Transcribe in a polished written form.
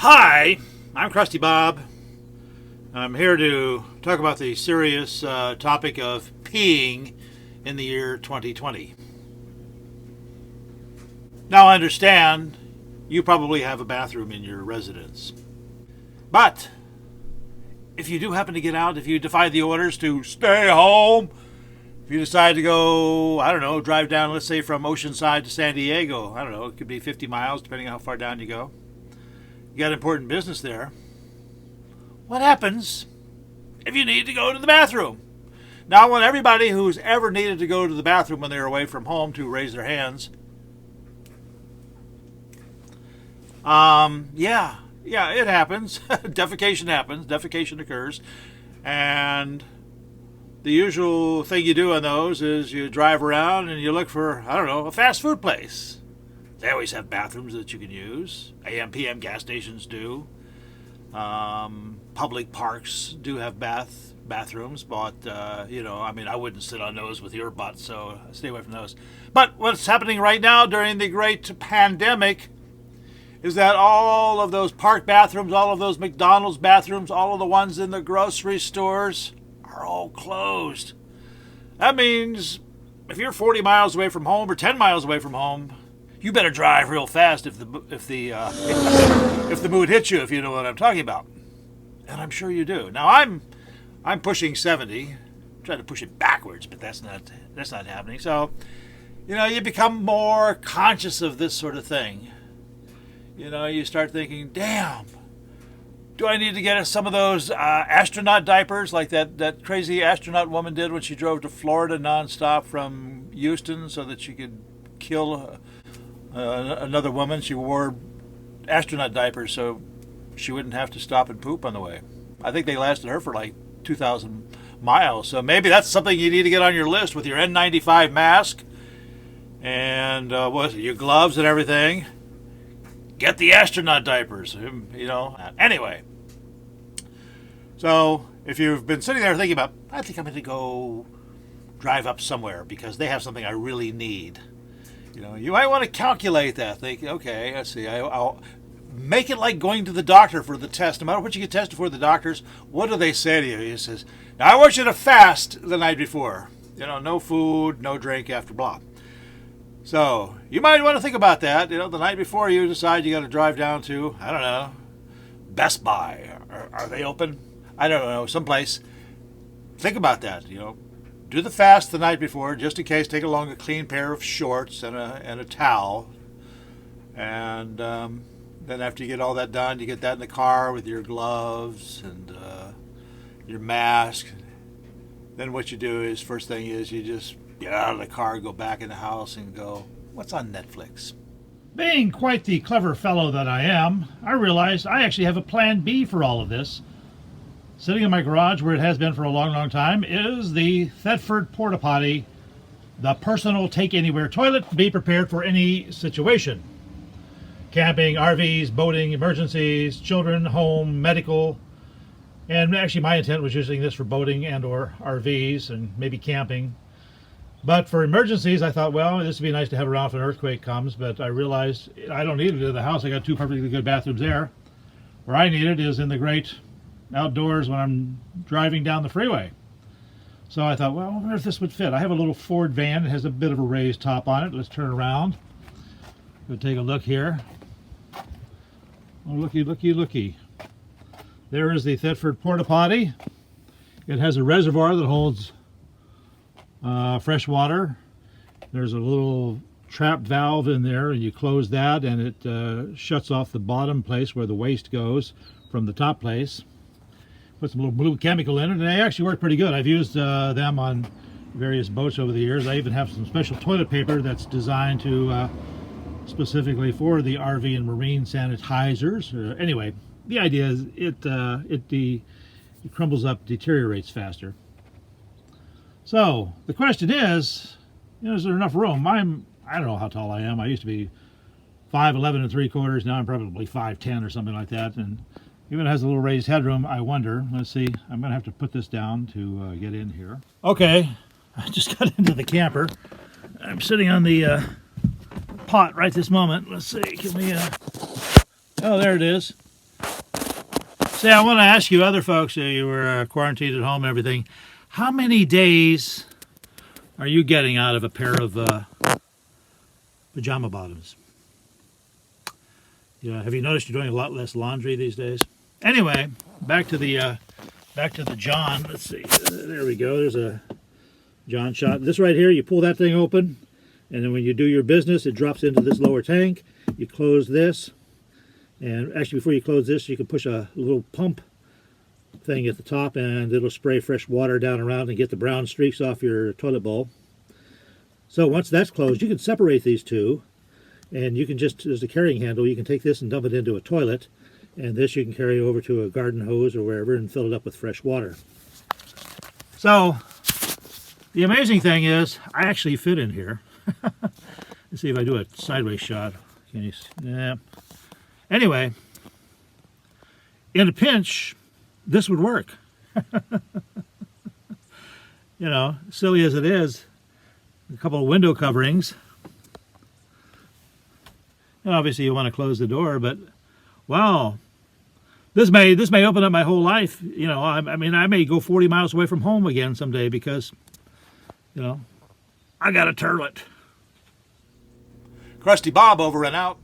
Hi, I'm Krusty Bob. I'm here to talk about the serious topic of peeing in the year 2020. Now, I understand you probably have a bathroom in your residence. But if you do happen to get out, if you defy the orders to stay home, if you decide to go, I don't know, drive down, let's say from Oceanside to San Diego, I don't know, it could be 50 miles depending on how far down you go. You got important business there. What happens if you need to go to the bathroom? Now, I want everybody who's ever needed to go to the bathroom when they're away from home to raise their hands. Yeah, it happens. Defecation happens. Defecation occurs. And the usual thing you do on those is you drive around and you look for, I don't know, a fast food place. They always have bathrooms that you can use. AM, PM gas stations do. Public parks do have bathrooms, but, I wouldn't sit on those with your butt, so stay away from those. But what's happening right now during the great pandemic is that all of those park bathrooms, all of those McDonald's bathrooms, all of the ones in the grocery stores are all closed. That means if you're 40 miles away from home or 10 miles away from home, you better drive real fast if the mood hits you, if you know what I'm talking about. And I'm sure you do. Now I'm pushing 70. I'm trying to push it backwards, but that's not happening. So, you become more conscious of this sort of thing. You start thinking, damn, do I need to get some of those astronaut diapers like that crazy astronaut woman did when she drove to Florida nonstop from Houston so that she could kill another woman? She wore astronaut diapers so she wouldn't have to stop and poop on the way. I think they lasted her for like 2,000 miles. So maybe that's something you need to get on your list with your N95 mask and your gloves and everything. Get the astronaut diapers, Anyway, so if you've been sitting there thinking about, I think I'm going to go drive up somewhere because they have something I really need. You might want to calculate that. Think, okay, let's see. I'll make it like going to the doctor for the test. No matter what you get tested for, the doctors, what do they say to you? He says, now I want you to fast the night before. No food, no drink after blah. So you might want to think about that. The night before you decide you got to drive down to, I don't know, Best Buy. Are they open? I don't know, someplace. Think about that. Do the fast the night before, just in case. Take along a clean pair of shorts and a towel. And then after you get all that done, you get that in the car with your gloves and your mask. Then what you do is, first thing is you just get out of the car, go back in the house and go, what's on Netflix? Being quite the clever fellow that I am, I realized I actually have a plan B for all of this. Sitting in my garage, where it has been for a long, long time, is the Thetford Porta Pottie, the personal take-anywhere toilet to be prepared for any situation. Camping, RVs, boating, emergencies, children, home, medical. And actually my intent was using this for boating and or RVs and maybe camping. But for emergencies, I thought, well, this would be nice to have around if an earthquake comes, but I realized I don't need it in the house. I got two perfectly good bathrooms there. Where I need it is in the great outdoors when I'm driving down the freeway. So I thought, well, I wonder if this would fit. I have a little Ford van. It has a bit of a raised top on it. Let's turn around. We'll take a look here. Oh, looky, looky, looky. There is the Thetford Porta Pottie. It has a reservoir that holds fresh water. There's a little trap valve in there, and you close that and it shuts off the bottom place where the waste goes from the top place. Put some little blue chemical in it, and they actually work pretty good. I've used them on various boats over the years. I even have some special toilet paper that's designed to specifically for the RV and marine sanitizers. Anyway, the idea is it crumbles up, deteriorates faster. So the question is there enough room? I don't know how tall I am. I used to be 5'11 3/4. Now I'm probably 5'10 or something like that. And even has a little raised headroom. I wonder. Let's see. I'm going to have to put this down to get in here. Okay, I just got into the camper. I'm sitting on the pot right this moment. Let's see. Can we? Oh, there it is. Say, I want to ask you other folks, you were quarantined at home and everything, how many days are you getting out of a pair of pajama bottoms? Have you noticed you're doing a lot less laundry these days? Anyway, back to the John. Let's see. There we go. There's a John shot. This right here, you pull that thing open, and then when you do your business, it drops into this lower tank. You close this, and actually before you close this, you can push a little pump thing at the top, and it'll spray fresh water down around and get the brown streaks off your toilet bowl. So once that's closed, you can separate these two, and you can just, there's a carrying handle, you can take this and dump it into a toilet, and this you can carry over to a garden hose or wherever and fill it up with fresh water. So the amazing thing is, I actually fit in here. Let's see if I do a sideways shot. Can you? Yeah. Anyway, in a pinch, this would work. You know, silly as it is, a couple of window coverings. And obviously you want to close the door, but wow, this may open up my whole life. You know, I mean, I may go 40 miles away from home again someday because, you know, I got a turlet. Krusty Bob over and out.